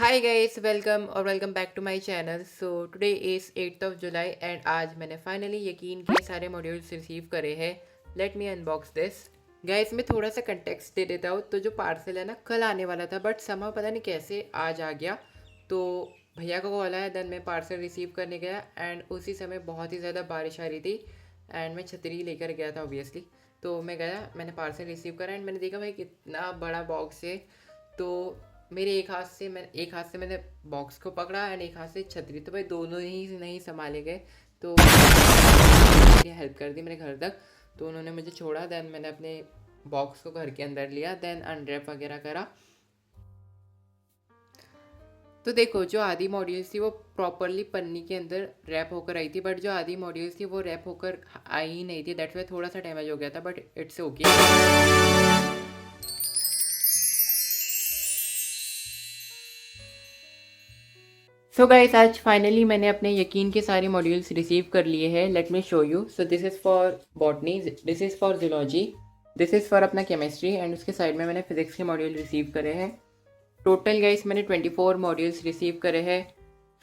Hi guys, welcome back to my channel. So today is 8th of July and आज मैंने finally यकीन के सारे मॉड्यूल्स रिसीव करे हैं। Let me unbox this. Guys, मैं थोड़ा सा कंटेक्स्ट दे देता हूँ। तो जो पार्सल है ना, कल आने वाला था बट समहाउ पता नहीं कैसे आज आ गया। तो भैया को कॉल आया, देन मैं पार्सल रिसीव करने गया एंड उसी समय बहुत ही ज़्यादा बारिश आ रही थी एंड मैं छतरी लेकर गया था ऑब्वियसली। तो मैं गया, मैंने पार्सल रिसीव करा एंड मैंने देखा भाई कितना बड़ा बॉक्स है। तो मेरे एक हाथ से मैंने बॉक्स को पकड़ा एंड एक हाथ से छतरी, तो भाई दोनों ही नहीं संभाले गए। तो मेरी हेल्प कर दी मेरे घर तक। तो उन्होंने मुझे छोड़ा, देन मैंने अपने बॉक्स को घर के अंदर लिया, देन अनरैप वगैरह करा। तो देखो, जो आधी मॉड्यूल्स थी वो प्रॉपरली पन्नी के अंदर रैप होकर आई थी, बट जो आधी मॉड्यूल्स थी वो रैप होकर आई ही नहीं थी। दैट्स वाई थोड़ा सा डैमेज हो गया था, but it's okay. So guys, आज फाइनली मैंने अपने यकीन के सारे मॉड्यूल्स रिसीव कर लिए हैं। Let me show you. So this is for botany, this is for zoology, this is for अपना केमिस्ट्री एंड उसके साइड में मैंने फिजिक्स के मॉड्यूल रिसीव करे हैं। टोटल गाइस मैंने 24 मॉड्यूल्स रिसीव करे हैं।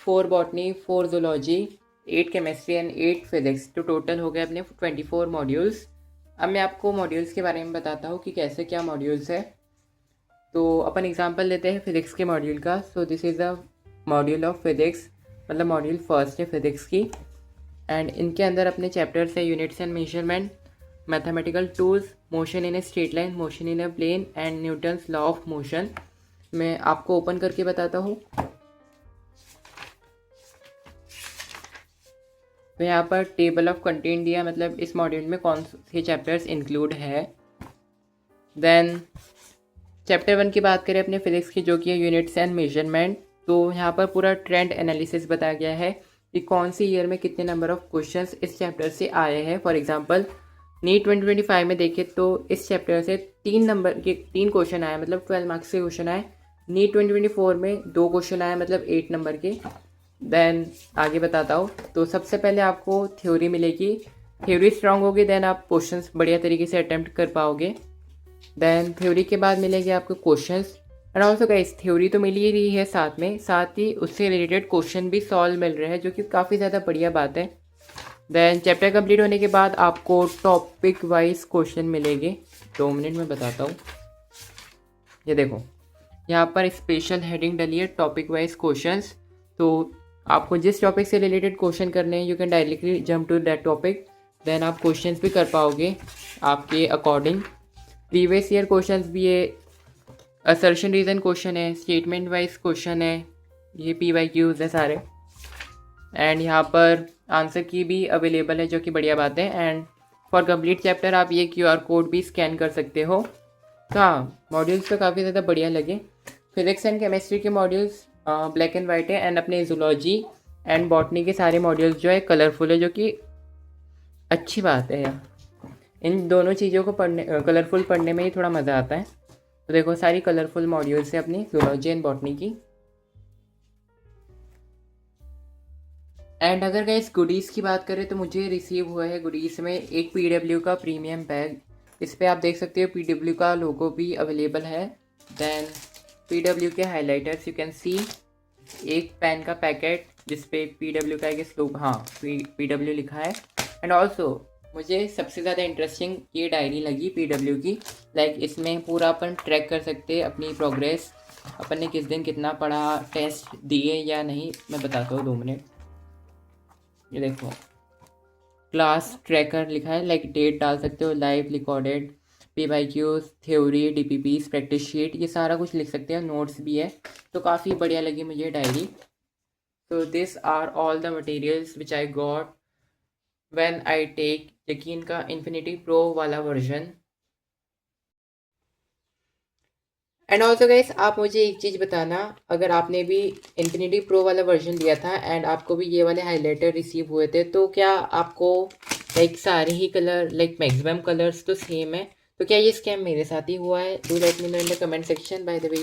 4 botany, 4 zoology, 8 chemistry and 8 physics. तो टोटल हो गए अपने 24 मॉड्यूल्स। अब मैं आपको मॉड्यूल्स के बारे में बताता हूँ कि कैसे क्या मॉड्यूल्स है। तो अपन एग्जांपल लेते हैं फिज़िक्स के मॉड्यूल का। So this is a module of physics, मतलब मॉड्यूल फर्स्ट है फिज़िक्स की। एंड इनके अंदर अपने चैप्टर्स है units and measurement, mathematical tools, motion in a straight line, motion in a plane and Newton's law of motion. मैं आपको open करके बताता हूँ। तो यहाँ पर टेबल ऑफ कंटेंट दिया, मतलब इस मॉड्यूल में कौन से चैप्टर्स इंक्लूड है। देन चैप्टर 1 की बात करें अपने फिजिक्स की, जो कि है यूनिट्स एंड मेजरमेंट। तो यहाँ पर पूरा ट्रेंड एनालिसिस बताया गया है कि कौन सी ईयर में कितने नंबर ऑफ क्वेश्चंस इस चैप्टर से आए हैं। फॉर एग्जांपल नीट 2025 में देखें तो इस चैप्टर से 3 क्वेश्चन आए, मतलब 12 मार्क्स के क्वेश्चन आए। नीट 2024 में 2 क्वेश्चन आए, मतलब 8 नंबर के। देन आगे बताता हूँ। तो सबसे पहले आपको थ्योरी मिलेगी, थ्योरी स्ट्रांग होगी देन आप क्वेश्चंस बढ़िया तरीके से अटेम्प्ट कर पाओगे। देन थ्योरी के बाद मिलेंगे आपको questions and also guys, theory तो मिल ही रही है, साथ ही उससे रिलेटेड क्वेश्चन भी सॉल्व मिल रहे हैं, जो कि काफ़ी ज़्यादा बढ़िया बात है। देन चैप्टर कंप्लीट होने के बाद आपको टॉपिक वाइज क्वेश्चन मिलेंगे। 2 मिनट में बताता हूँ। ये देखो, यहाँ पर स्पेशल हेडिंग डली है टॉपिक वाइज क्वेश्चंस। तो आपको जिस टॉपिक से रिलेटेड क्वेश्चन करने हैं, you can directly jump to that topic. Then आप क्वेश्चंस भी कर पाओगे आपके अकॉर्डिंग। प्रीवियस ईयर क्वेश्चंस भी है, असर्शन रीज़न क्वेश्चन है, स्टेटमेंट वाइज क्वेश्चन है, ये PYQs है सारे। एंड यहाँ पर आंसर की भी अवेलेबल है, जो कि बढ़िया बात है। एंड फॉर कंप्लीट चैप्टर आप ये QR कोड भी स्कैन कर सकते हो। तो हाँ, मॉड्यूल्स तो काफ़ी ज़्यादा बढ़िया लगे। फिजिक्स एंड केमिस्ट्री के मॉड्यूल्स ब्लैक एंड वाइट है एंड अपने जूलॉजी एंड बॉटनी के सारे मॉड्यूल्स जो है कलरफुल है, जो कि अच्छी बात है। इन दोनों चीज़ों को कलरफुल पढ़ने में ही थोड़ा मज़ा आता है। तो देखो, सारी कलरफुल मॉड्यूल्स है अपनी जूलॉजी एंड बॉटनी की। एंड अगर गाइस गुडीज़ की बात करें तो मुझे रिसीव हुआ है गुडीज़ में एक PW का प्रीमियम बैग। इस पर आप देख सकते हो PW का लोगो भी अवेलेबल है। देन PW के हाइलाइटर्स यू कैन सी, एक पेन का पैकेट जिसपे PW का एक स्लोग, हाँ PW लिखा है। एंड ऑल्सो मुझे सबसे ज़्यादा इंटरेस्टिंग ये डायरी लगी PW की। लाइक इसमें पूरा अपन ट्रैक कर सकते हैं अपनी प्रोग्रेस, अपन ने किस दिन कितना पढ़ा, टेस्ट दिए या नहीं। मैं बताता हूँ, 2 मिनट। ये देखो, क्लास ट्रैकर लिखा है, लाइक डेट डाल सकते हो, live recorded, PYQs, theory, DPPs, practice sheet, ये सारा कुछ लिख सकते हो, नोट्स भी है। तो काफ़ी बढ़िया लगी मुझे डायरी। तो this are all the materials which I got when I take Yakeen का इन्फिनिटी प्रो वाला वर्जन। एंड ऑल्सो गाइस, आप मुझे एक चीज़ बताना, अगर आपने भी इन्फिनिटी प्रो वाला वर्जन लिया था एंड आपको भी ये वाले हाइलाइटर रिसीव हुए थे, तो क्या आपको लाइक सारे ही कलर, लाइक मैक्सिमम कलर्स तो सेम है, तो क्या ये स्कैम मेरे साथ ही हुआ है? Do let me know in the comment section. By the way,